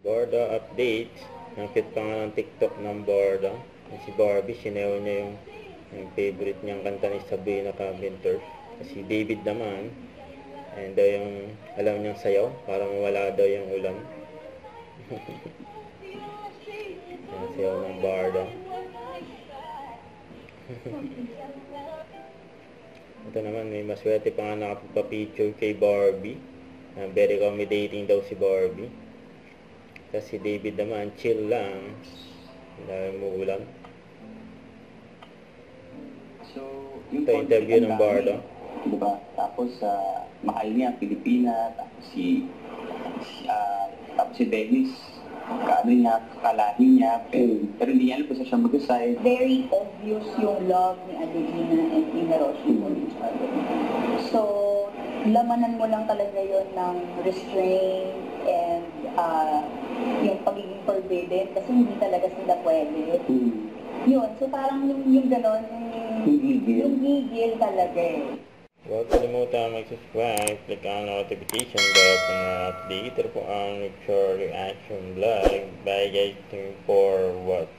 Borda update. Nakit pa nga ng TikTok ng Borda. Si Barbie, sinew niya yung favorite niyang kanta ni Sabrina Carpenter. Si David naman, and daw yung alam niyang sayaw para mawala daw yung ulan. Yung sayaw ng Borda. Ito naman, may maswerte pa nga nakapagpa-picture kay Barbie. Very accommodating daw si Barbie. Tapos si David naman, chill lang. Dahil umuulan. So, yung ito interview ng Borda. Diba? Tapos, mahal niya, Pilipina. Tapos si Dennis, kaano niya, kakalahin niya. Pero hindi niya alam kung siya mag-decide. Very obvious yung love ni Adelina and ni Hiroshi for each other. So, lamanan mo lang talaga yon ng restraint and yung pagiging forbidden kasi hindi talaga sila pwede. Yun, so parang yung gano'n, yung gigil talaga eh. Huwag kalimutan mag-subscribe, click ang notification bell para update po ang Pure Reaction Vlog. Bye guys, for what?